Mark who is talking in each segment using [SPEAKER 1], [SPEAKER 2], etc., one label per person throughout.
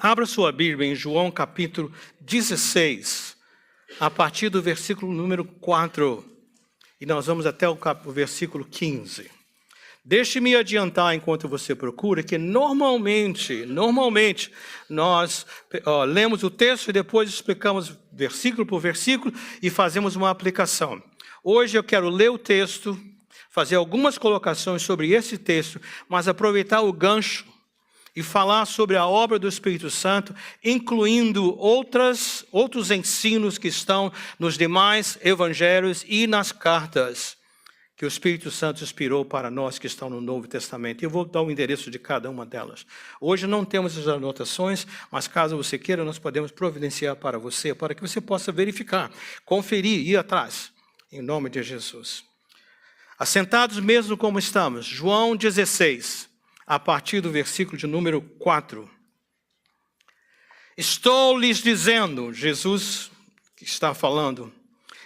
[SPEAKER 1] Abra sua Bíblia em João capítulo 16, a partir do versículo número 4, e nós vamos até o versículo 15. Deixe-me adiantar enquanto você procura, que normalmente nós lemos o texto e depois explicamos versículo por versículo e fazemos uma aplicação. Hoje eu quero ler o texto, fazer algumas colocações sobre esse texto, mas aproveitar o gancho e falar sobre a obra do Espírito Santo, incluindo outros ensinos que estão nos demais evangelhos e nas cartas que o Espírito Santo inspirou para nós que estão no Novo Testamento. Eu vou dar o endereço de cada uma delas. Hoje não temos as anotações, mas caso você queira, nós podemos providenciar para você, para que você possa verificar, conferir, ir atrás, em nome de Jesus. Assentados mesmo como estamos, João 16, a partir do versículo de número 4. Estou lhes dizendo, Jesus que está falando,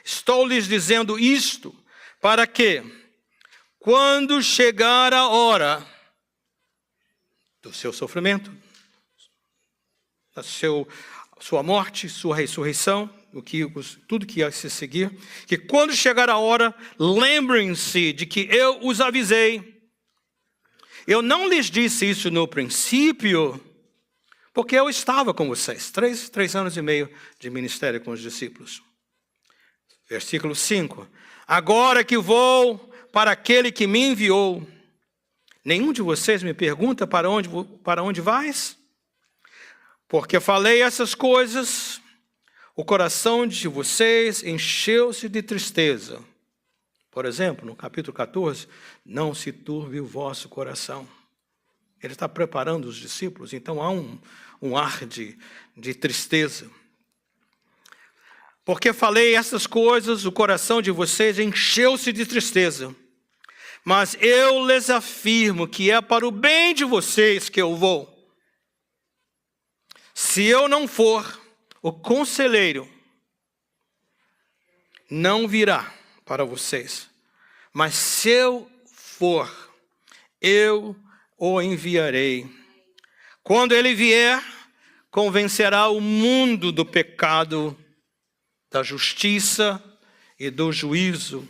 [SPEAKER 1] estou lhes dizendo isto, para que, quando chegar a hora do seu sofrimento, da sua morte, sua ressurreição, tudo que ia se seguir, que quando chegar a hora, lembrem-se de que eu os avisei. Eu não lhes disse isso no princípio, porque eu estava com vocês. 3 anos e meio de ministério com os discípulos. Versículo 5. Agora que vou para aquele que me enviou, nenhum de vocês me pergunta para onde vais? Porque falei essas coisas, o coração de vocês encheu-se de tristeza. Por exemplo, no capítulo 14, não se turbe o vosso coração. Ele está preparando os discípulos, então há um ar de tristeza. Porque falei essas coisas, o coração de vocês encheu-se de tristeza. Mas eu lhes afirmo que é para o bem de vocês que eu vou. Se eu não for, o conselheiro não virá para vocês. Mas se eu for, eu o enviarei. Quando ele vier, convencerá o mundo do pecado, da justiça e do juízo.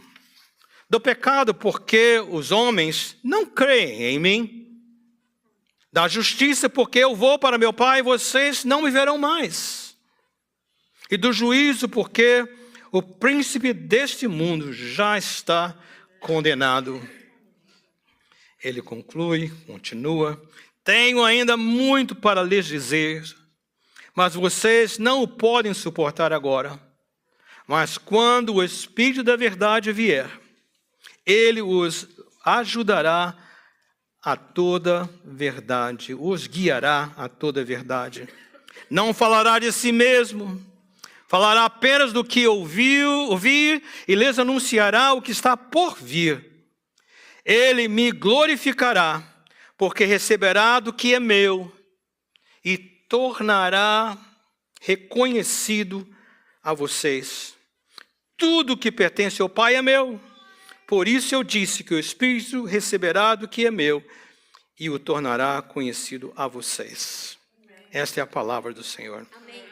[SPEAKER 1] Do pecado, porque os homens não creem em mim. Da justiça, porque eu vou para meu Pai e vocês não me verão mais. E do juízo, porque o príncipe deste mundo já está condenado. Ele conclui, continua. Tenho ainda muito para lhes dizer, mas vocês não o podem suportar agora. Mas quando o Espírito da verdade vier, ele os ajudará a toda verdade, os guiará a toda verdade. Não falará de si mesmo, falará apenas do que ouvir e lhes anunciará o que está por vir. Ele me glorificará, porque receberá do que é meu e tornará reconhecido a vocês. Tudo que pertence ao Pai é meu. Por isso eu disse que o Espírito receberá do que é meu e o tornará conhecido a vocês. Esta é a palavra do Senhor. Amém.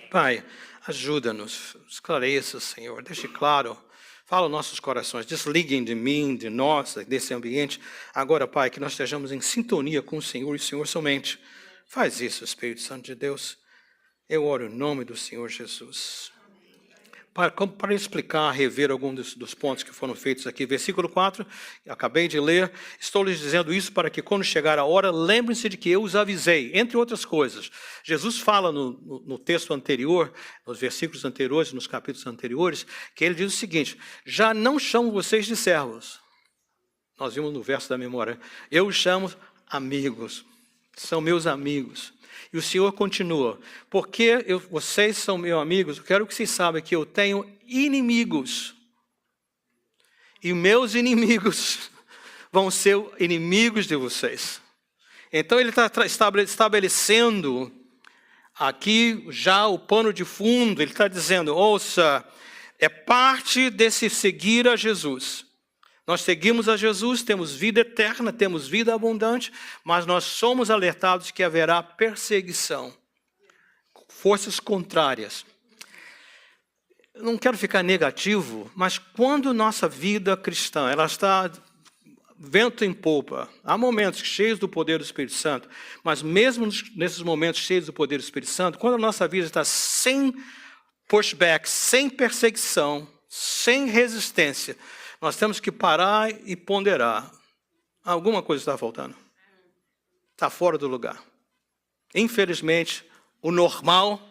[SPEAKER 1] Pai, ajuda-nos, esclareça, Senhor, deixe claro, fala aos nossos corações, desliguem de mim, de nós, desse ambiente. Agora, Pai, que nós estejamos em sintonia com o Senhor e o Senhor somente. Faz isso, Espírito Santo de Deus. Eu oro em nome do Senhor Jesus. Para explicar, rever alguns dos pontos que foram feitos aqui. Versículo 4, acabei de ler. Estou lhes dizendo isso para que quando chegar a hora, lembrem-se de que eu os avisei. Entre outras coisas, Jesus fala no texto anterior, nos versículos anteriores, nos capítulos anteriores, que ele diz o seguinte: já não chamo vocês de servos. Nós vimos no verso da memória. Eu os chamo amigos. São meus amigos. E o Senhor continua, porque vocês são meus amigos, eu quero que vocês saibam que eu tenho inimigos. E meus inimigos vão ser inimigos de vocês. Então ele está estabelecendo aqui já o pano de fundo, ele está dizendo, ouça, é parte desse seguir a Jesus. Nós seguimos a Jesus, temos vida eterna, temos vida abundante, mas nós somos alertados que haverá perseguição forças contrárias. Eu não quero ficar negativo, mas quando nossa vida cristã ela está vento em popa, há momentos cheios do poder do Espírito Santo, mas mesmo nesses momentos cheios do poder do Espírito Santo, quando a nossa vida está sem pushback, sem perseguição, sem resistência, nós temos que parar e ponderar. Alguma coisa está faltando. Está fora do lugar. Infelizmente, o normal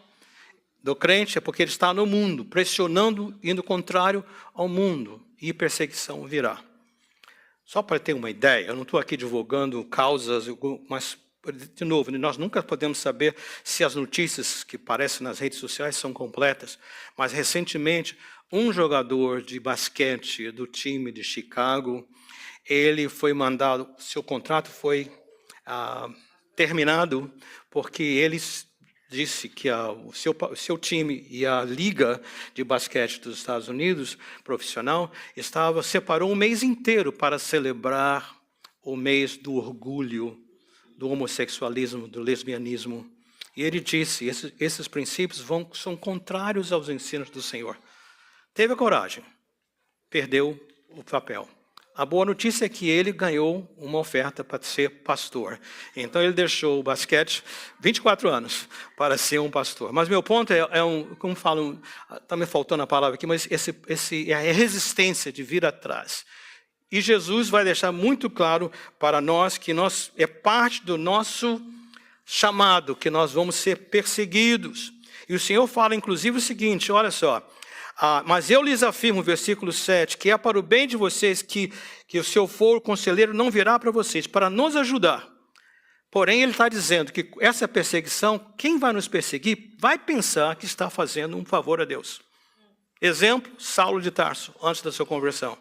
[SPEAKER 1] do crente é porque ele está no mundo, pressionando, indo contrário ao mundo, e perseguição virá. Só para ter uma ideia, eu não estou aqui divulgando causas, mas, de novo, nós nunca podemos saber se as notícias que aparecem nas redes sociais são completas, mas recentemente, um jogador de basquete do time de Chicago, ele foi mandado, seu contrato foi terminado, porque ele disse que o seu time e a Liga de Basquete dos Estados Unidos, profissional, separou um mês inteiro para celebrar o mês do orgulho, do homossexualismo, do lesbianismo. E ele disse, esses princípios são contrários aos ensinos do Senhor. Teve a coragem, perdeu o papel. A boa notícia é que ele ganhou uma oferta para ser pastor. Então ele deixou o basquete 24 anos para ser um pastor. Mas meu ponto como falam, está me faltando a palavra aqui, mas é a resistência de vir atrás. E Jesus vai deixar muito claro para nós que é parte do nosso chamado, que nós vamos ser perseguidos. E o Senhor fala inclusive o seguinte, olha só, mas eu lhes afirmo, versículo 7, que é para o bem de vocês que o seu foro conselheiro não virá para vocês, para nos ajudar. Porém, ele está dizendo que essa perseguição, quem vai nos perseguir, vai pensar que está fazendo um favor a Deus. Exemplo, Saulo de Tarso, antes da sua conversão.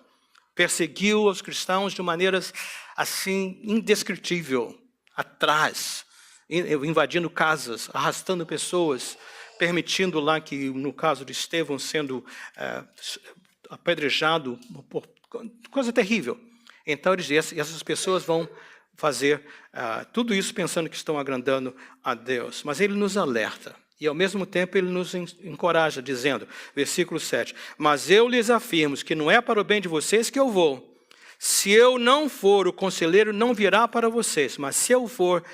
[SPEAKER 1] Perseguiu os cristãos de maneiras, assim, indescritível, atrás, invadindo casas, arrastando pessoas, permitindo lá que, no caso de Estevão, sendo apedrejado, por coisa terrível. Então, ele diz, essas pessoas vão fazer tudo isso pensando que estão agradando a Deus. Mas ele nos alerta. E, ao mesmo tempo, ele nos encoraja, dizendo, versículo 7, mas eu lhes afirmo que não é para o bem de vocês que eu vou. Se eu não for, o conselheiro não virá para vocês, mas se eu for,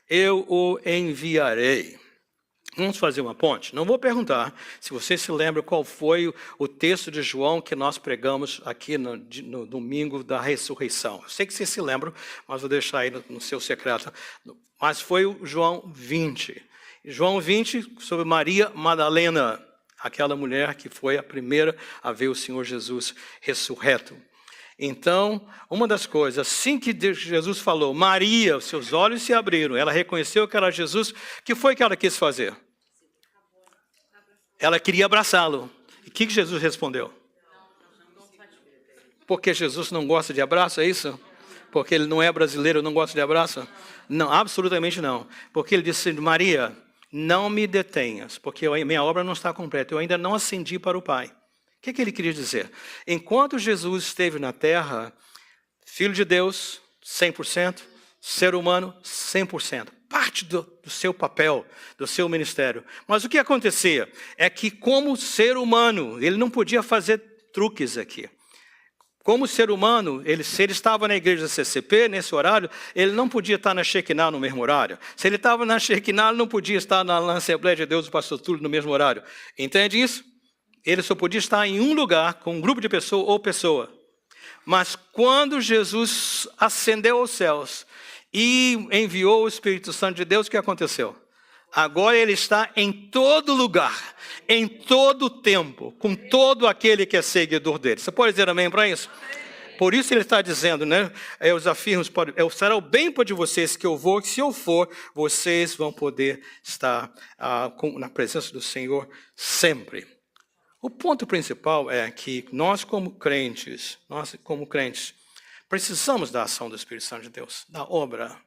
[SPEAKER 1] eu o enviarei. Vamos fazer uma ponte? Não vou perguntar se você se lembra qual foi o texto de João que nós pregamos aqui no domingo da ressurreição. Eu sei que vocês se lembram, mas vou deixar aí no seu secreto. Mas foi o João 20. João 20 sobre Maria Madalena, aquela mulher que foi a primeira a ver o Senhor Jesus ressurreto. Então, uma das coisas, assim que Jesus falou, Maria, os seus olhos se abriram, ela reconheceu que era Jesus, o que foi que ela quis fazer? Ela queria abraçá-lo. E o que Jesus respondeu? Porque Jesus não gosta de abraço, é isso? Porque ele não é brasileiro, não gosta de abraço? Não, absolutamente não. Porque ele disse, Maria, não me detenhas, porque minha obra não está completa, eu ainda não ascendi para o Pai. O que ele queria dizer? Enquanto Jesus esteve na terra, Filho de Deus, 100%, ser humano, 100%. Parte do seu papel, do seu ministério. Mas o que acontecia é que, como ser humano, ele não podia fazer truques aqui. Como ser humano, se ele estava na igreja CCP, nesse horário, ele não podia estar na Shekinah no mesmo horário. Se ele estava na Shekinah, ele não podia estar na Assembleia de Deus do Pastor Túlio no mesmo horário. Entende isso? Ele só podia estar em um lugar, com um grupo de pessoa ou pessoa. Mas quando Jesus ascendeu aos céus e enviou o Espírito Santo de Deus, o que aconteceu? Agora ele está em todo lugar, em todo tempo, com todo aquele que é seguidor dele. Você pode dizer amém para isso? Por isso ele está dizendo, né? Eu os afirmo, será o bem de vocês que eu vou, que se eu for, vocês vão poder estar na presença do Senhor sempre. O ponto principal é que nós como crentes, precisamos da ação do Espírito Santo de Deus, da obra.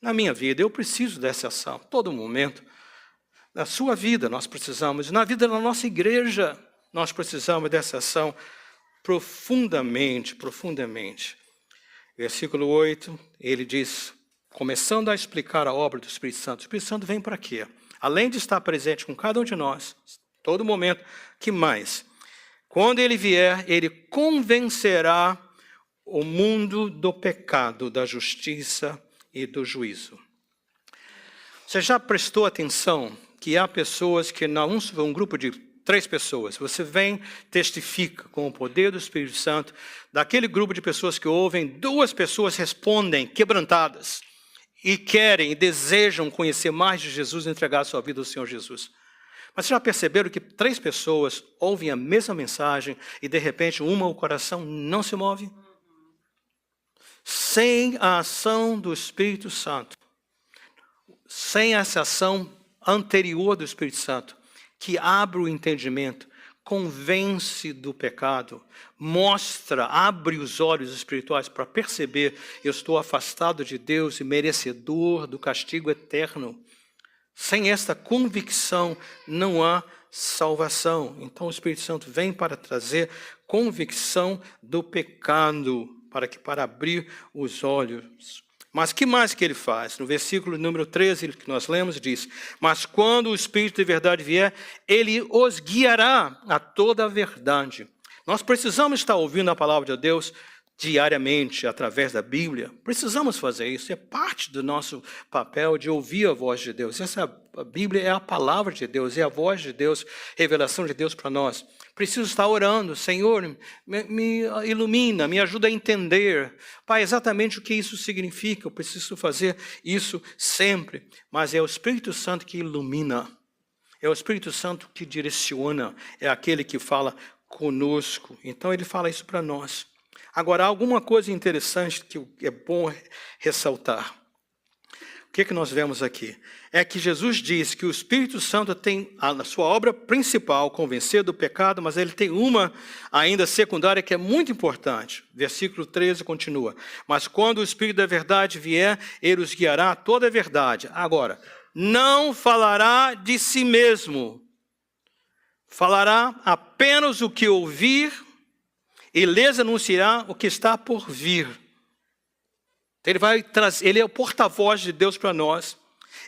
[SPEAKER 1] Na minha vida, eu preciso dessa ação, todo momento. Na sua vida, nós precisamos. Na vida da nossa igreja, nós precisamos dessa ação profundamente, profundamente. Versículo 8, ele diz, começando a explicar a obra do Espírito Santo. O Espírito Santo vem para quê? além de estar presente com cada um de nós, todo momento, que mais? Quando ele vier, ele convencerá o mundo do pecado, da justiça e do juízo. Você já prestou atenção que há pessoas que, um grupo de 3 pessoas, você vem, testifica com o poder do Espírito Santo, daquele grupo de pessoas que ouvem, 2 pessoas respondem quebrantadas e querem e desejam conhecer mais de Jesus e entregar a sua vida ao Senhor Jesus. Mas vocês já perceberam que 3 pessoas ouvem a mesma mensagem e de repente o coração não se move? Sem a ação do Espírito Santo, sem essa ação anterior do Espírito Santo, que abre o entendimento, convence do pecado, abre os olhos espirituais para perceber, eu estou afastado de Deus e merecedor do castigo eterno. Sem esta convicção não há salvação. Então o Espírito Santo vem para trazer convicção do pecado, para abrir os olhos. Mas que mais que ele faz? No versículo número 13 que nós lemos, diz: mas quando o Espírito de verdade vier, ele os guiará a toda a verdade. Nós precisamos estar ouvindo a palavra de Deus diariamente, através da Bíblia. Precisamos fazer isso, é parte do nosso papel de ouvir a voz de Deus. A Bíblia é a palavra de Deus, é a voz de Deus, revelação de Deus para nós. Preciso estar orando, Senhor, me ilumina, me ajuda a entender. Pai, exatamente o que isso significa, eu preciso fazer isso sempre. Mas é o Espírito Santo que ilumina, é o Espírito Santo que direciona, é aquele que fala conosco. Então ele fala isso para nós. Agora, há alguma coisa interessante que é bom ressaltar. O que nós vemos aqui? É que Jesus diz que o Espírito Santo tem a sua obra principal, convencer do pecado, mas ele tem uma ainda secundária que é muito importante. Versículo 13 continua: mas quando o Espírito da verdade vier, ele os guiará a toda a verdade. Agora, não falará de si mesmo, falará apenas o que ouvir e lhes anunciará o que está por vir. Ele é o porta-voz de Deus para nós.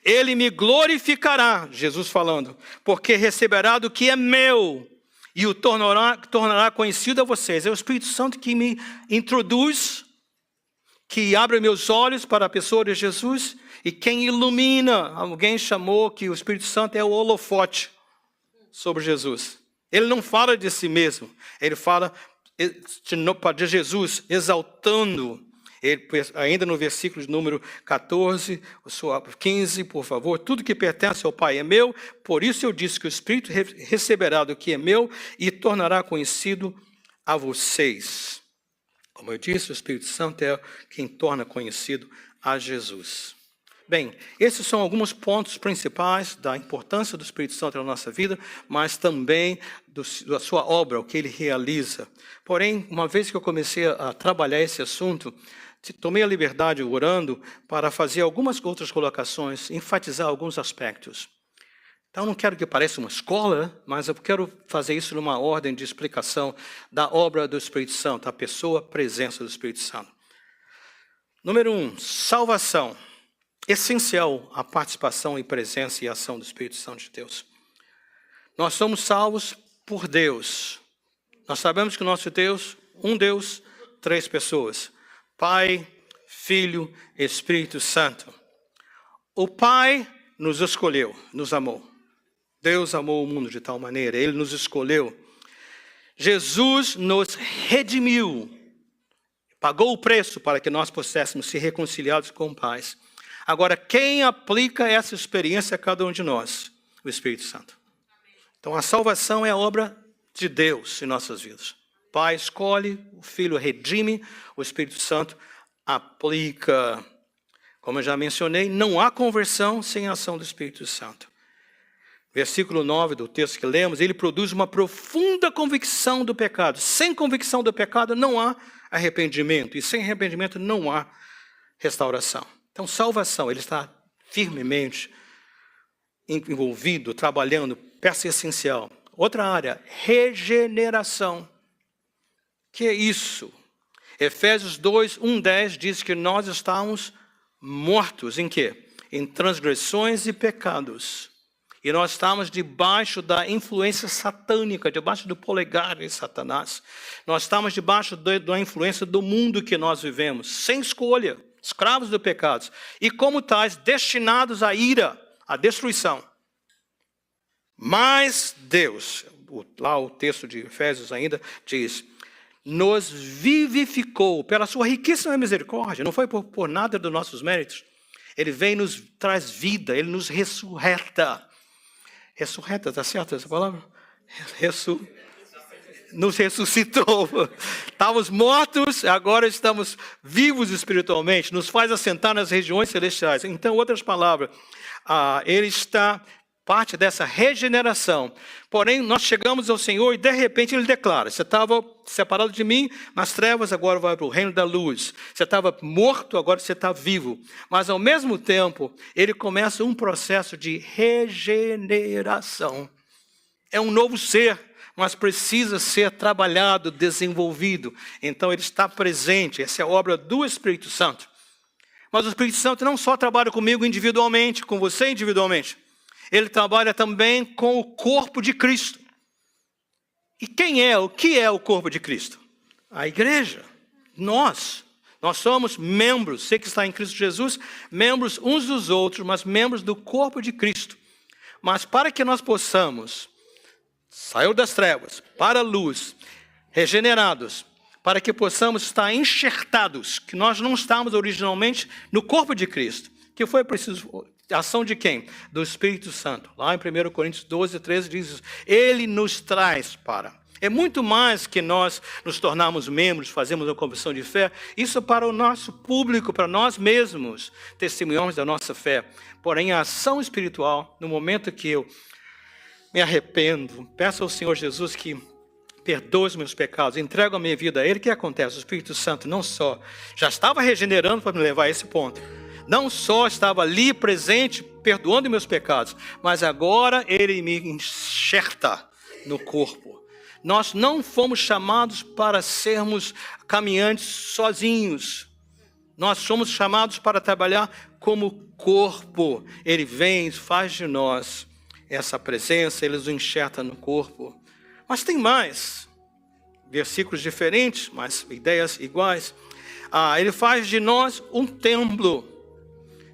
[SPEAKER 1] Ele me glorificará, Jesus falando, porque receberá do que é meu e o tornará conhecido a vocês. É o Espírito Santo que me introduz, que abre meus olhos para a pessoa de Jesus e quem ilumina. Alguém chamou que o Espírito Santo é o holofote sobre Jesus. Ele não fala de si mesmo, ele fala de Jesus, exaltando. Ele, ainda no versículo de número 14, 15, por favor: tudo que pertence ao Pai é meu, por isso eu disse que o Espírito receberá do que é meu e tornará conhecido a vocês. Como eu disse, o Espírito Santo é quem torna conhecido a Jesus. Bem, esses são alguns pontos principais da importância do Espírito Santo na nossa vida, mas também da sua obra, o que ele realiza. Porém, uma vez que eu comecei a trabalhar esse assunto, tomei a liberdade, orando, para fazer algumas outras colocações, enfatizar alguns aspectos. Então, não quero que pareça uma escola, mas eu quero fazer isso numa ordem de explicação da obra do Espírito Santo, a pessoa, a presença do Espírito Santo. Número 1, salvação. Essencial a participação e presença e ação do Espírito Santo de Deus. Nós somos salvos por Deus. Nós sabemos que o nosso Deus, um Deus, 3 pessoas: Pai, Filho, Espírito Santo. O Pai nos escolheu, nos amou. Deus amou o mundo de tal maneira, Ele nos escolheu. Jesus nos redimiu, pagou o preço para que nós pudéssemos ser reconciliados com o Pai. Agora, quem aplica essa experiência a cada um de nós? O Espírito Santo. Então, a salvação é a obra de Deus em nossas vidas. O Pai escolhe, o Filho redime, o Espírito Santo aplica. Como eu já mencionei, não há conversão sem a ação do Espírito Santo. Versículo 9 do texto que lemos: ele produz uma profunda convicção do pecado. Sem convicção do pecado não há arrependimento, e sem arrependimento não há restauração. Então, salvação, ele está firmemente envolvido, trabalhando, peça essencial. Outra área, regeneração. Que é isso? Efésios 2, 1, 10 diz que nós estamos mortos em quê? Em transgressões e pecados. E nós estamos debaixo da influência satânica, debaixo do polegar de Satanás. Nós estamos debaixo da influência do mundo que nós vivemos, sem escolha, escravos do pecado. E como tais, destinados à ira, à destruição. Mas Deus, lá o texto de Efésios ainda diz, nos vivificou pela sua riquíssima misericórdia. Não foi por nada dos nossos méritos. Ele vem e nos traz vida, Ele nos ressurreta. Ressurreta, está certo essa palavra? Nos ressuscitou. Estávamos mortos, agora estamos vivos espiritualmente. Nos faz assentar nas regiões celestiais. Então, outras palavras, Ele está parte dessa regeneração. Porém, nós chegamos ao Senhor e de repente Ele declara, você estava separado de mim nas trevas, agora vai para o reino da luz. Você estava morto, agora você está vivo. Mas ao mesmo tempo, Ele começa um processo de regeneração. É um novo ser, mas precisa ser trabalhado, desenvolvido. Então Ele está presente, essa é a obra do Espírito Santo. Mas o Espírito Santo não só trabalha comigo individualmente, com você individualmente. Ele trabalha também com o corpo de Cristo. E o que é o corpo de Cristo? A igreja. Nós somos membros, você que está em Cristo Jesus, membros uns dos outros, mas membros do corpo de Cristo. Mas para que nós possamos sair das trevas para a luz, regenerados, para que possamos estar enxertados, que nós não estávamos originalmente no corpo de Cristo, que foi preciso... Ação de quem? Do Espírito Santo. Lá em 1 Coríntios 12, 13 diz isso. Ele nos traz para. É muito mais que nós nos tornarmos membros, fazemos a confissão de fé. Isso é para o nosso público, para nós mesmos, testemunhamos da nossa fé. Porém, a ação espiritual, no momento que eu me arrependo, peço ao Senhor Jesus que perdoe os meus pecados, entrego a minha vida a Ele, o que acontece? O Espírito Santo não só já estava regenerando para me levar a esse ponto, não só estava ali presente, perdoando meus pecados, mas agora Ele me enxerta no corpo. Nós não fomos chamados para sermos caminhantes sozinhos. Nós somos chamados para trabalhar como corpo. Ele vem, faz de nós essa presença, Ele nos enxerta no corpo. Mas tem mais. Versículos diferentes, mas ideias iguais. Ele faz de nós um templo.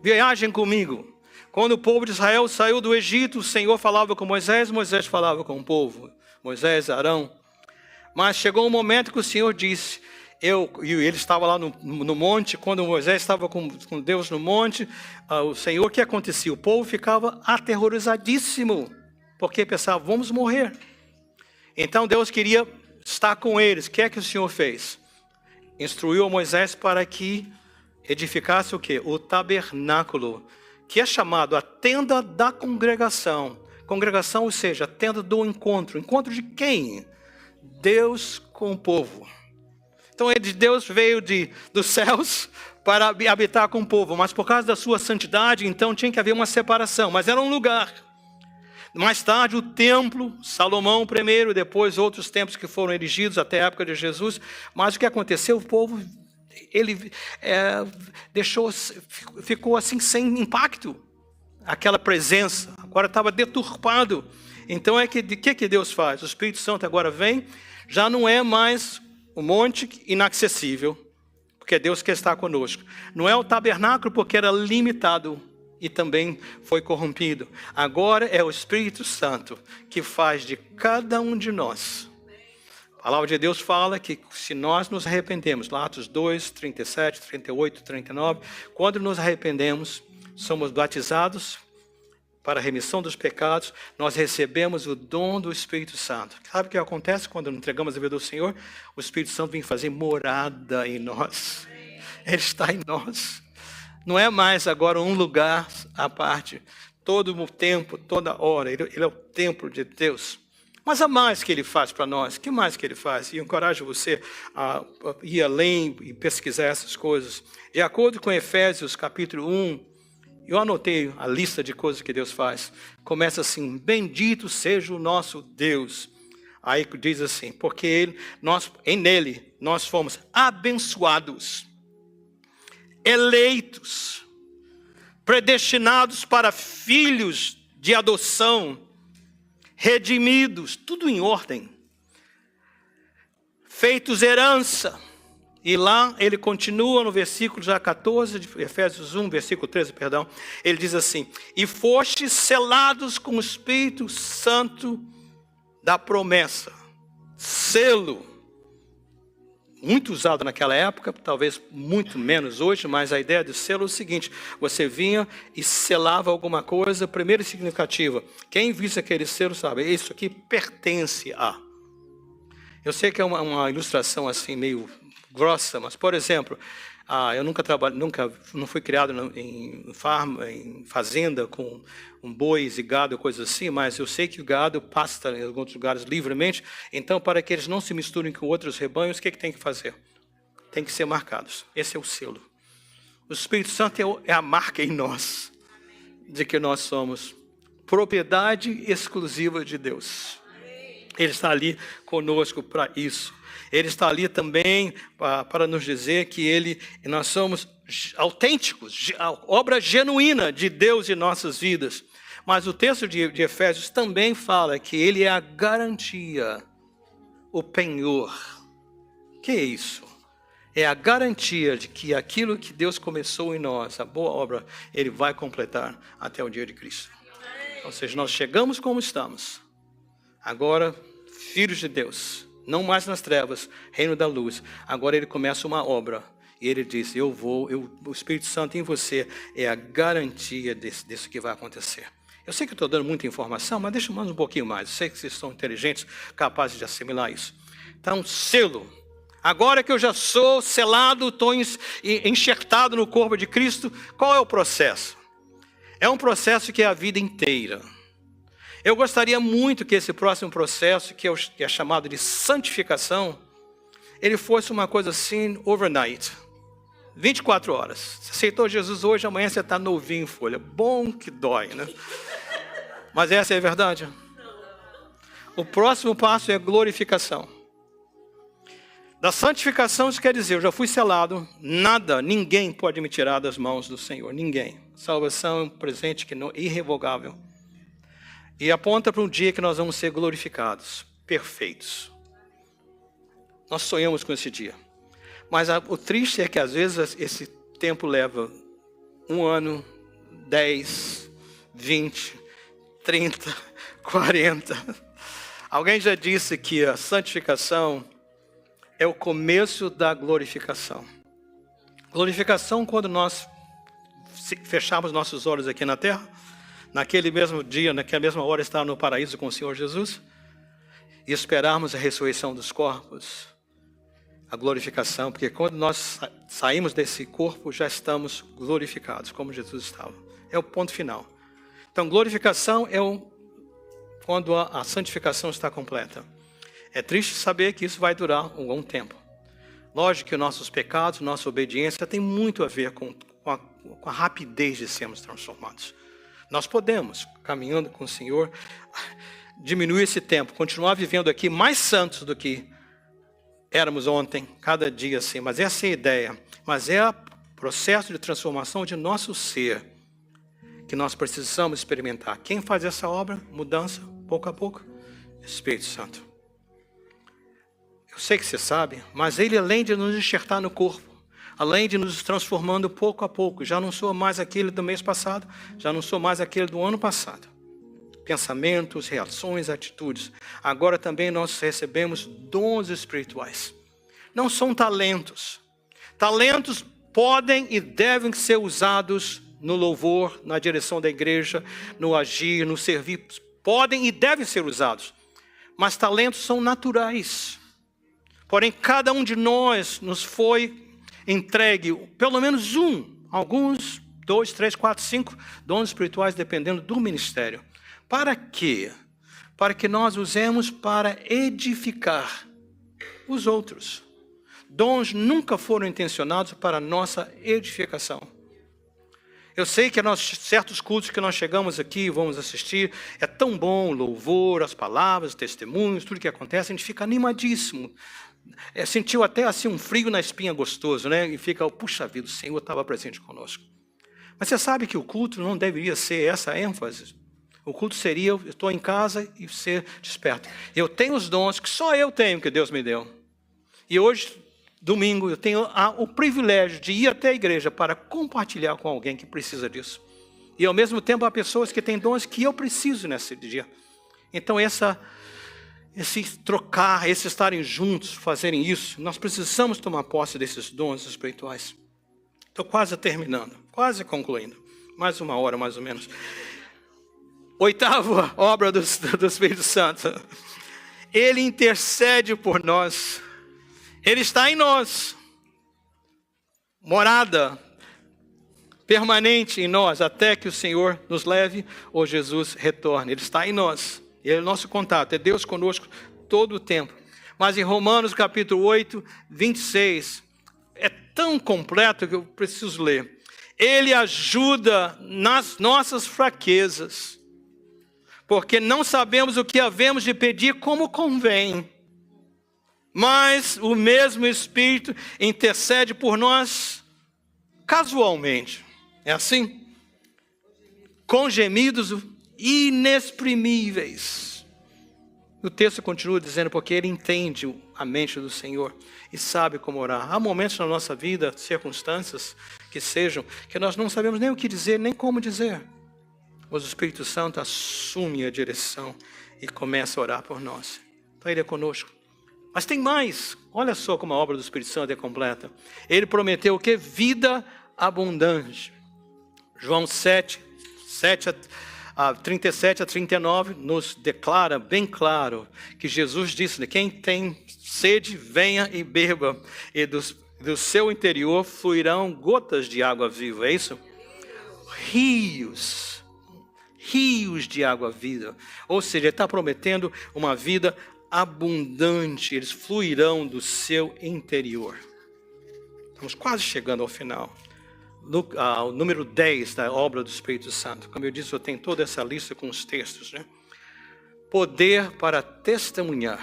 [SPEAKER 1] Viajem comigo. Quando o povo de Israel saiu do Egito, o Senhor falava com Moisés, Moisés falava com o povo. Moisés, Arão. Mas chegou um momento que o Senhor disse, e ele estava lá no monte, quando Moisés estava com Deus no monte, o Senhor, o que acontecia? O povo ficava aterrorizadíssimo, porque pensava, vamos morrer. Então Deus queria estar com eles. O que é que o Senhor fez? Instruiu a Moisés para que edificasse o quê? O tabernáculo, que é chamado a tenda da congregação. Congregação, ou seja, a tenda do encontro. Encontro de quem? Deus com o povo. Então Deus veio dos céus para habitar com o povo, mas por causa da sua santidade, então tinha que haver uma separação, mas era um lugar. Mais tarde o templo, Salomão primeiro, depois outros templos que foram erigidos até a época de Jesus, mas o que aconteceu? O povo... Ele ficou assim sem impacto, aquela presença, agora estava deturpado. Então o que Deus faz? O Espírito Santo agora vem, já não é mais o monte inacessível, porque Deus quer estar conosco. Não é o tabernáculo, porque era limitado e também foi corrompido. Agora é o Espírito Santo que faz de cada um de nós. A palavra de Deus fala que se nós nos arrependemos, lá Atos 2, 37, 38, 39, quando nos arrependemos, somos batizados para a remissão dos pecados, nós recebemos o dom do Espírito Santo. Sabe o que acontece quando entregamos a vida ao Senhor? O Espírito Santo vem fazer morada em nós. Ele está em nós. Não é mais agora um lugar à parte. Todo o tempo, toda hora, Ele é o templo de Deus. Mas há mais que Ele faz para nós. O que mais que Ele faz? E eu encorajo você a ir além e pesquisar essas coisas. De acordo com Efésios capítulo 1, eu anotei a lista de coisas que Deus faz. Começa assim, bendito seja o nosso Deus. Aí diz assim, porque nele nós fomos abençoados, eleitos, predestinados para filhos de adoção, redimidos, tudo em ordem, feitos herança. E lá ele continua no versículo já 14, de Efésios 1, versículo 13, perdão. Ele diz assim: e fostes selados com o Espírito Santo da promessa. Selo. Muito usado naquela época, talvez muito menos hoje, mas a ideia de selo é o seguinte: você vinha e selava alguma coisa, primeiro significativa. Quem visse aquele selo sabe, isso aqui pertence a. Eu sei que é uma ilustração assim meio grossa, mas, por exemplo, eu não fui criado em fazenda com bois e gado, coisas assim, mas eu sei que o gado pasta em alguns lugares livremente, então, para que eles não se misturem com outros rebanhos, o que tem que fazer? Tem que ser marcados. Esse é o selo. O Espírito Santo é a marca em nós, de que nós somos propriedade exclusiva de Deus. Ele está ali conosco para isso. Ele está ali também para nos dizer que nós somos autênticos, a obra genuína de Deus em nossas vidas. Mas o texto de Efésios também fala que Ele é a garantia, o penhor. Que é isso? É a garantia de que aquilo que Deus começou em nós, a boa obra, Ele vai completar até o dia de Cristo. Ou seja, nós chegamos como estamos. Agora, filhos de Deus, não mais nas trevas, reino da luz. Agora ele começa uma obra. E ele diz, o Espírito Santo em você é a garantia disso que vai acontecer. Eu sei que estou dando muita informação, mas deixa mais um pouquinho mais. Eu sei que vocês são inteligentes, capazes de assimilar isso. Então, selo. Agora que eu já sou selado, estou enxertado no corpo de Cristo, qual é o processo? É um processo que é a vida inteira. Eu gostaria muito que esse próximo processo, que é chamado de santificação, ele fosse uma coisa assim, overnight. 24 horas. Você aceitou Jesus hoje, amanhã você está novinho em folha. Bom que dói, né? Mas essa é a verdade. O próximo passo é a glorificação. Da santificação, isso quer dizer, eu já fui selado, ninguém pode me tirar das mãos do Senhor, ninguém. Salvação é um presente que é irrevogável. E aponta para um dia que nós vamos ser glorificados, perfeitos. Nós sonhamos com esse dia. Mas o triste é que às vezes esse tempo leva 1 ano, 10, 20, 30, 40. Alguém já disse que a santificação é o começo da glorificação. Glorificação quando nós fechamos nossos olhos aqui na terra, naquele mesmo dia, naquela mesma hora, estar no paraíso com o Senhor Jesus e esperarmos a ressurreição dos corpos, a glorificação, porque quando nós saímos desse corpo, já estamos glorificados, como Jesus estava. É o ponto final. Então, glorificação é quando a santificação está completa. É triste saber que isso vai durar algum tempo. Lógico que nossos pecados, nossa obediência tem muito a ver com a rapidez de sermos transformados. Nós podemos, caminhando com o Senhor, diminuir esse tempo, continuar vivendo aqui mais santos do que éramos ontem, cada dia assim. Mas essa é a ideia. Mas é o processo de transformação de nosso ser que nós precisamos experimentar. Quem faz essa obra, mudança, pouco a pouco? Espírito Santo. Eu sei que você sabe, mas Ele, além de nos enxertar no corpo, além de nos transformando pouco a pouco, já não sou mais aquele do mês passado, já não sou mais aquele do ano passado. Pensamentos, reações, atitudes. Agora também nós recebemos dons espirituais. Não são talentos. Talentos podem e devem ser usados no louvor, na direção da igreja, no agir, no servir. Podem e devem ser usados. Mas talentos são naturais. Porém, cada um de nós nos foi entregue pelo menos alguns, 2, 3, 4, 5 dons espirituais, dependendo do ministério. Para quê? Para que nós usemos para edificar os outros. Dons nunca foram intencionados para a nossa edificação. Eu sei que certos cultos que nós chegamos aqui e vamos assistir, é tão bom o louvor, as palavras, os testemunhos, tudo que acontece, a gente fica animadíssimo. Sentiu até assim um frio na espinha gostoso, né? E fica, puxa vida, o Senhor estava presente conosco. Mas você sabe que o culto não deveria ser essa ênfase. O culto seria, eu estou em casa e ser desperto. Eu tenho os dons que só eu tenho, que Deus me deu. E hoje, domingo, eu tenho o privilégio de ir até a igreja para compartilhar com alguém que precisa disso. E ao mesmo tempo há pessoas que têm dons que eu preciso nesse dia. Então esse trocar, esse estarem juntos, fazerem isso, nós precisamos tomar posse desses dons espirituais. Estou quase terminando, quase concluindo. Mais uma hora, mais ou menos. Oitava obra do Espírito Santo. Ele intercede por nós. Ele está em nós. Morada permanente em nós, até que o Senhor nos leve ou Jesus retorne. Ele está em nós. Ele é o nosso contato. É Deus conosco todo o tempo. Mas em Romanos capítulo 8, 26, é tão completo que eu preciso ler. Ele ajuda nas nossas fraquezas, porque não sabemos o que havemos de pedir como convém. Mas o mesmo Espírito intercede por nós casualmente. É assim? Com gemidos inexprimíveis. O texto continua dizendo, porque ele entende a mente do Senhor e sabe como orar. Há momentos na nossa vida, circunstâncias que sejam, que nós não sabemos nem o que dizer, nem como dizer. Mas o Espírito Santo assume a direção e começa a orar por nós. Então ele é conosco. Mas tem mais. Olha só como a obra do Espírito Santo é completa. Ele prometeu o quê? Vida abundante. João 7, 37 a 39, nos declara bem claro que Jesus disse, quem tem sede, venha e beba, e do seu interior fluirão gotas de água viva, é isso? Rios de água viva. Ou seja, ele está prometendo uma vida abundante, eles fluirão do seu interior. Estamos quase chegando ao final. O número 10 da obra do Espírito Santo. Como eu disse, eu tenho toda essa lista com os textos, né? Poder para testemunhar.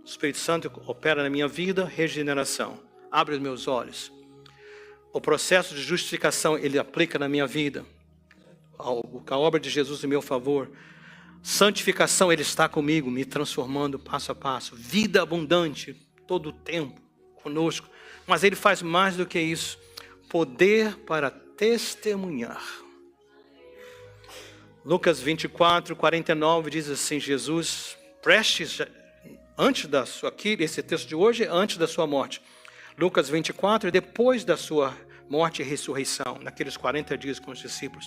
[SPEAKER 1] O Espírito Santo opera na minha vida, regeneração. Abre os meus olhos. O processo de justificação, ele aplica na minha vida. A obra de Jesus em meu favor. Santificação, ele está comigo, me transformando passo a passo. Vida abundante, todo o tempo, conosco. Mas ele faz mais do que isso. Poder para testemunhar. Lucas 24, 49 diz assim, Jesus, prestes, antes da sua, aqui, esse texto de hoje é antes da sua morte. Lucas 24, depois da sua morte e ressurreição, naqueles 40 dias com os discípulos.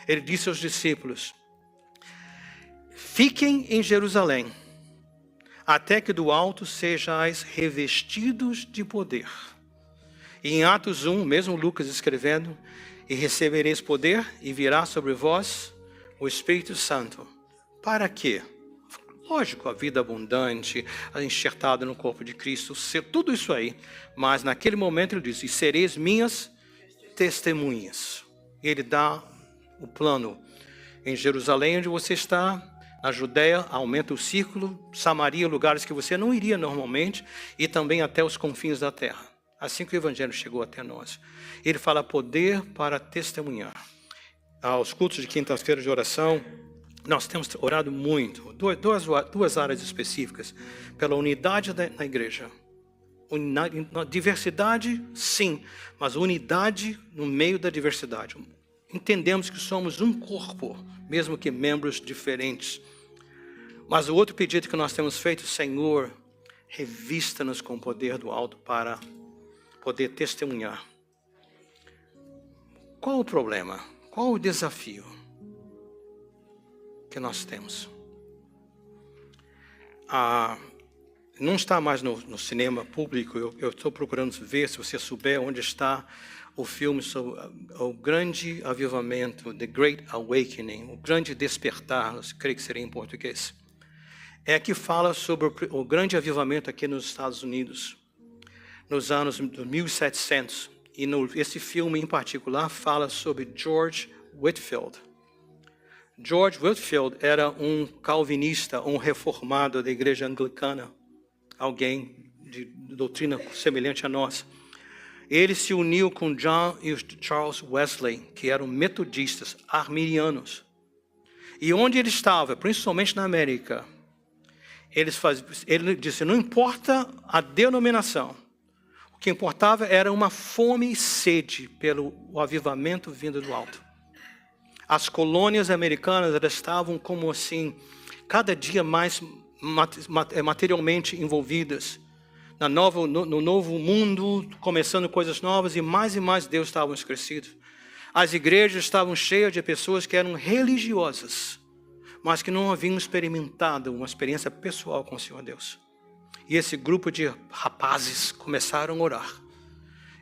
[SPEAKER 1] Ele disse aos discípulos, fiquem em Jerusalém, até que do alto sejais revestidos de poder. E em Atos 1, mesmo Lucas escrevendo, e recebereis poder, e virá sobre vós o Espírito Santo. Para quê? Lógico, a vida abundante, enxertada no corpo de Cristo, tudo isso aí. Mas naquele momento ele diz, e sereis minhas testemunhas. Ele dá o plano. Em Jerusalém, onde você está, na Judéia, aumenta o círculo, Samaria, lugares que você não iria normalmente, e também até os confins da terra. Assim que o Evangelho chegou até nós. Ele fala poder para testemunhar. Aos cultos de quinta-feira de oração, nós temos orado muito. Duas áreas específicas. Pela unidade na igreja. Diversidade, sim. Mas unidade no meio da diversidade. Entendemos que somos um corpo, mesmo que membros diferentes. Mas o outro pedido que nós temos feito, Senhor, revista-nos com o poder do alto para poder testemunhar. Qual o problema? Qual o desafio que nós temos? Não está mais no cinema público. Eu estou procurando ver, se você souber, onde está o filme sobre o grande avivamento, The Great Awakening, o grande despertar, eu creio que seria em português. É que fala sobre o grande avivamento aqui nos Estados Unidos, nos anos 1700. E esse filme em particular fala sobre George Whitefield. George Whitefield era um calvinista, um reformado da igreja anglicana, alguém de doutrina semelhante a nós. Ele se uniu com John e Charles Wesley, que eram metodistas, arminianos. E onde ele estava, principalmente na América, ele disse, não importa a denominação, o que importava era uma fome e sede pelo avivamento vindo do alto. As colônias americanas, elas estavam como assim, cada dia mais materialmente envolvidas no novo mundo, começando coisas novas, e mais Deus estavam crescidos. As igrejas estavam cheias de pessoas que eram religiosas, mas que não haviam experimentado uma experiência pessoal com o Senhor Deus. E esse grupo de rapazes começaram a orar.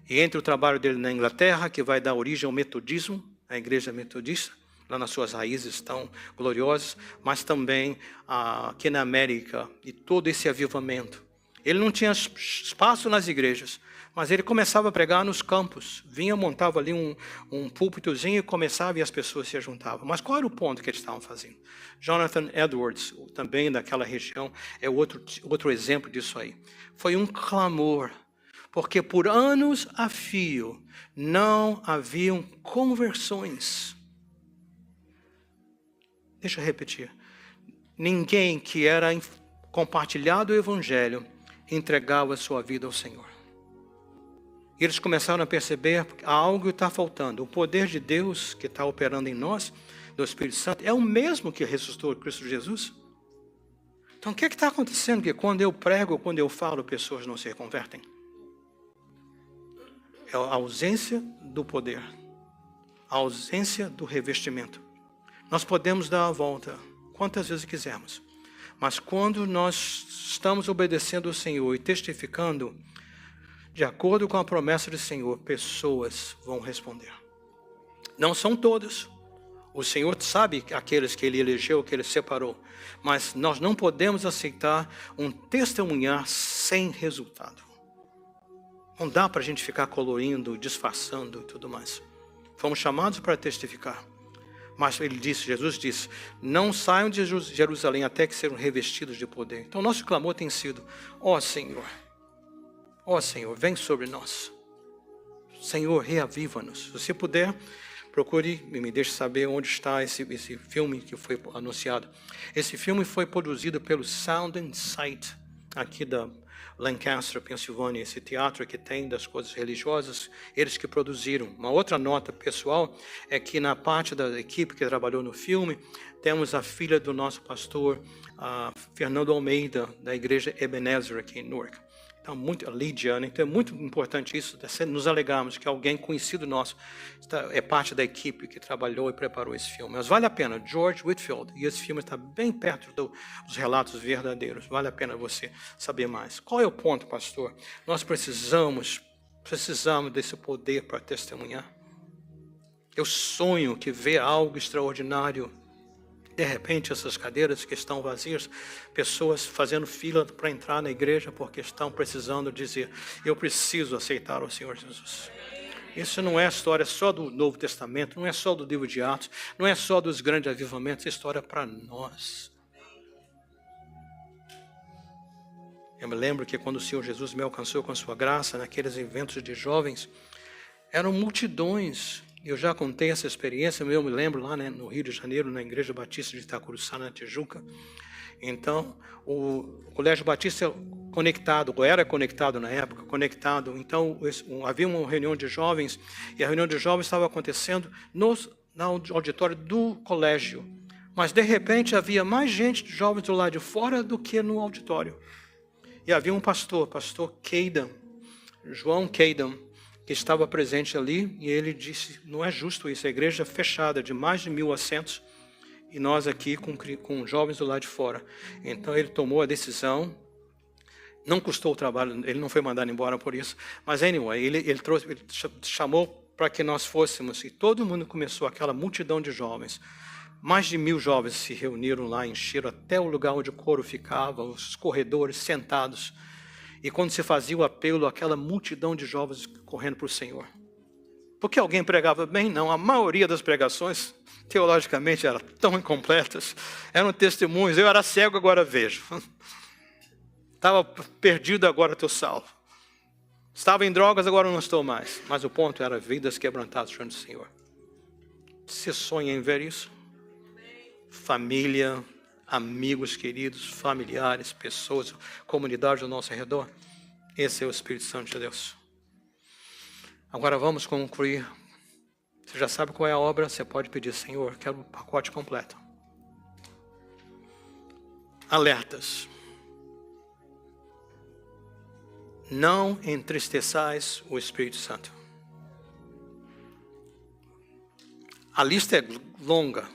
[SPEAKER 1] E entre o trabalho dele na Inglaterra, que vai dar origem ao metodismo, a igreja metodista, lá nas suas raízes tão gloriosas, mas também aqui na América, e todo esse avivamento. Ele não tinha espaço nas igrejas, mas ele começava a pregar nos campos. Vinha, montava ali um púlpitozinho e começava e as pessoas se juntavam. Mas qual era o ponto que eles estavam fazendo? Jonathan Edwards, também daquela região, é outro exemplo disso aí. Foi um clamor, porque por anos a fio não haviam conversões. Deixa eu repetir. Ninguém que era compartilhado o evangelho entregava a sua vida ao Senhor. E eles começaram a perceber que algo está faltando. O poder de Deus que está operando em nós, do Espírito Santo, é o mesmo que ressuscitou Cristo Jesus. Então o que está acontecendo? Que quando eu prego, quando eu falo, pessoas não se convertem? É a ausência do poder, a ausência do revestimento. Nós podemos dar a volta quantas vezes quisermos, mas quando nós estamos obedecendo ao Senhor e testificando, de acordo com a promessa do Senhor, pessoas vão responder. Não são todas. O Senhor sabe aqueles que Ele elegeu, que Ele separou. Mas nós não podemos aceitar um testemunhar sem resultado. Não dá para a gente ficar colorindo, disfarçando e tudo mais. Fomos chamados para testificar. Mas Jesus disse, não saiam de Jerusalém até que sejam revestidos de poder. Então nosso clamor tem sido, ó Senhor, vem sobre nós. Senhor, reaviva-nos. Se você puder, procure e me deixe saber onde está esse filme que foi anunciado. Esse filme foi produzido pelo Sound and Sight, aqui da Lancaster, Pensilvânia, esse teatro que tem das coisas religiosas, eles que produziram. Uma outra nota pessoal é que na parte da equipe que trabalhou no filme, temos a filha do nosso pastor, Fernando Almeida, da igreja Ebenezer aqui em Newark. Então, a Lídia, né? Então é muito importante isso, nos alegarmos que alguém conhecido nosso é parte da equipe que trabalhou e preparou esse filme. Mas vale a pena, George Whitefield, e esse filme está bem perto dos relatos verdadeiros, vale a pena você saber mais. Qual é o ponto, pastor? Nós precisamos desse poder para testemunhar. Eu sonho que ver algo extraordinário. De repente, essas cadeiras que estão vazias, pessoas fazendo fila para entrar na igreja porque estão precisando dizer, eu preciso aceitar o Senhor Jesus. Isso não é história só do Novo Testamento, não é só do livro de Atos, não é só dos grandes avivamentos, é história para nós. Eu me lembro que quando o Senhor Jesus me alcançou com a sua graça, naqueles eventos de jovens, eram multidões. Eu já contei essa experiência, eu me lembro lá, né, no Rio de Janeiro, na Igreja Batista de Itacuruçá, na Tijuca. Então, o Colégio Batista conectado, ou era conectado na época, conectado. Então, havia uma reunião de jovens, e a reunião de jovens estava acontecendo no auditório do colégio. Mas, de repente, havia mais gente de jovens do lado de fora do que no auditório. E havia um pastor Caden, João Caden, que estava presente ali, e ele disse, não é justo isso, a igreja fechada de mais de 1.000 assentos, e nós aqui com jovens do lado de fora. Então ele tomou a decisão, não custou o trabalho, ele não foi mandado embora por isso, mas anyway, ele chamou para que nós fôssemos, e todo mundo começou, aquela multidão de jovens. Mais de 1.000 jovens se reuniram lá, encheram até o lugar onde o coro ficava, os corredores sentados. E quando se fazia o apelo, aquela multidão de jovens correndo para o Senhor. Porque alguém pregava bem? Não, a maioria das pregações, teologicamente, eram tão incompletas, eram testemunhos. Eu era cego, agora vejo. Estava perdido, agora estou salvo. Estava em drogas, agora não estou mais. Mas o ponto era vidas quebrantadas diante do Senhor. Você sonha em ver isso? família, amigos queridos, familiares, pessoas, comunidade ao nosso redor. Esse é o Espírito Santo de Deus. Agora vamos concluir. Você já sabe qual é a obra, você pode pedir, Senhor, quero o pacote completo. Alertas. Não entristeçais o Espírito Santo. A lista é longa.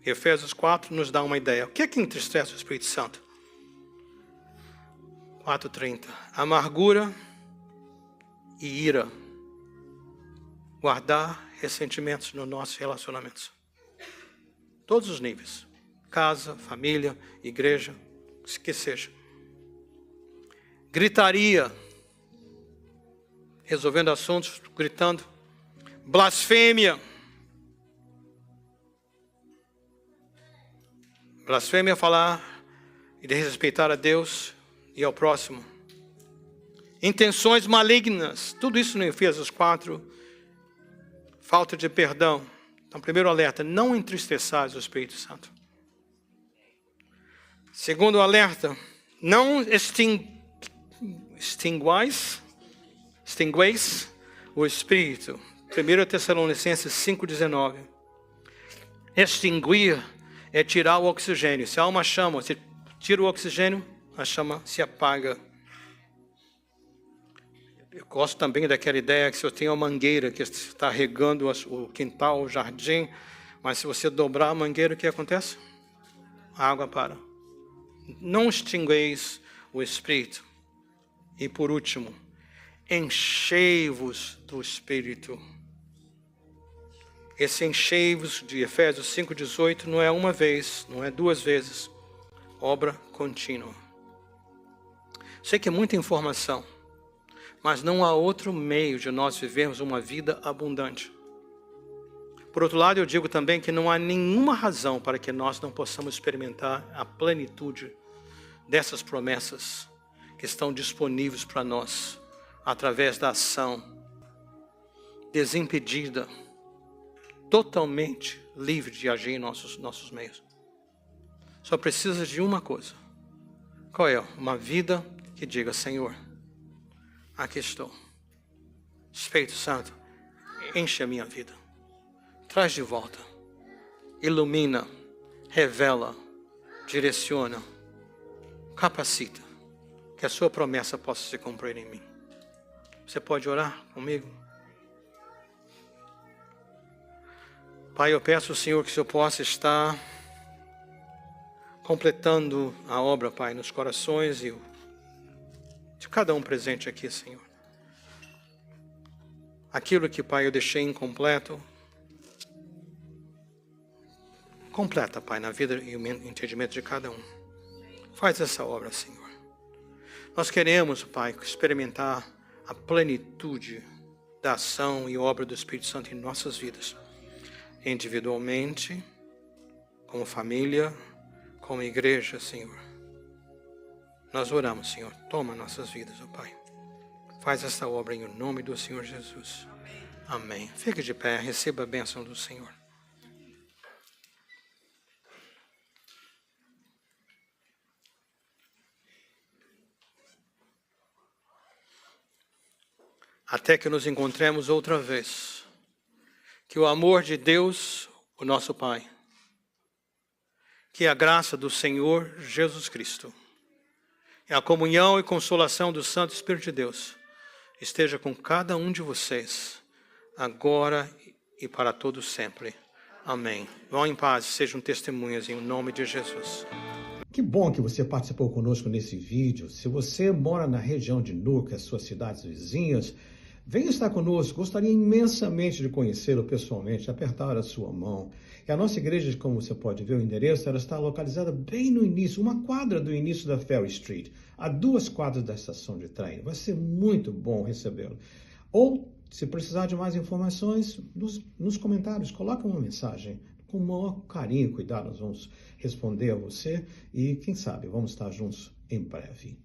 [SPEAKER 1] Efésios 4 nos dá uma ideia. O que é que entristece o Espírito Santo? 4:30. Amargura e ira. Guardar ressentimentos nos nossos relacionamentos. Todos os níveis. Casa, família, igreja, o que seja. Gritaria. Resolvendo assuntos, gritando. Blasfêmia. Blasfêmia é falar e desrespeitar a Deus e ao próximo. Intenções malignas. Tudo isso no Efésios 4. Falta de perdão. Então, primeiro alerta, não entristeçais o Espírito Santo. Segundo alerta, não extinguais o Espírito. 1 Tessalonicenses 5:19. Extinguir é tirar o oxigênio. Se há uma chama, você tira o oxigênio, a chama se apaga. Eu gosto também daquela ideia que se eu tenho uma mangueira que está regando o quintal, o jardim, mas se você dobrar a mangueira, o que acontece? A água para. Não extingueis o Espírito. E por último, enchei-vos do Espírito. Esse enchei-vos de Efésios 5:18 não é uma vez, não é duas vezes. Obra contínua. Sei que é muita informação, mas não há outro meio de nós vivermos uma vida abundante. Por outro lado, eu digo também que não há nenhuma razão para que nós não possamos experimentar a plenitude dessas promessas que estão disponíveis para nós, através da ação desimpedida, totalmente livre de agir em nossos meios. Só precisa de uma coisa. Qual é? Uma vida que diga, Senhor, aqui estou. Espírito Santo, enche a minha vida. Traz de volta. Ilumina, revela, direciona, capacita. Que a sua promessa possa se cumprir em mim. Você pode orar comigo? Pai, eu peço ao Senhor que o Senhor possa estar completando a obra, Pai, nos corações de cada um presente aqui, Senhor. Aquilo que, Pai, eu deixei incompleto, completa, Pai, na vida e o entendimento de cada um. Faz essa obra, Senhor. Nós queremos, Pai, experimentar a plenitude da ação e obra do Espírito Santo em nossas vidas. Individualmente, como família, como igreja, Senhor. Nós oramos, Senhor. Toma nossas vidas, ó Pai. Faz essa obra em nome do Senhor Jesus. Amém. Fique de pé, receba a bênção do Senhor. Até que nos encontremos outra vez. Que o amor de Deus, o nosso Pai, que a graça do Senhor Jesus Cristo, e a comunhão e consolação do Santo Espírito de Deus, esteja com cada um de vocês, agora e para todos sempre. Amém. Vão em paz, sejam testemunhas em nome de Jesus.
[SPEAKER 2] Que bom que você participou conosco nesse vídeo. Se você mora na região de Newark, as suas cidades vizinhas, venha estar conosco. Gostaria imensamente de conhecê-lo pessoalmente, apertar a sua mão. E a nossa igreja, como você pode ver o endereço, ela está localizada bem no início, uma quadra do início da Ferry Street, a 2 quadras da estação de trem. Vai ser muito bom recebê-lo. Ou, se precisar de mais informações, nos comentários, coloca uma mensagem. Com o maior carinho e cuidado, nós vamos responder a você. E, quem sabe, vamos estar juntos em breve.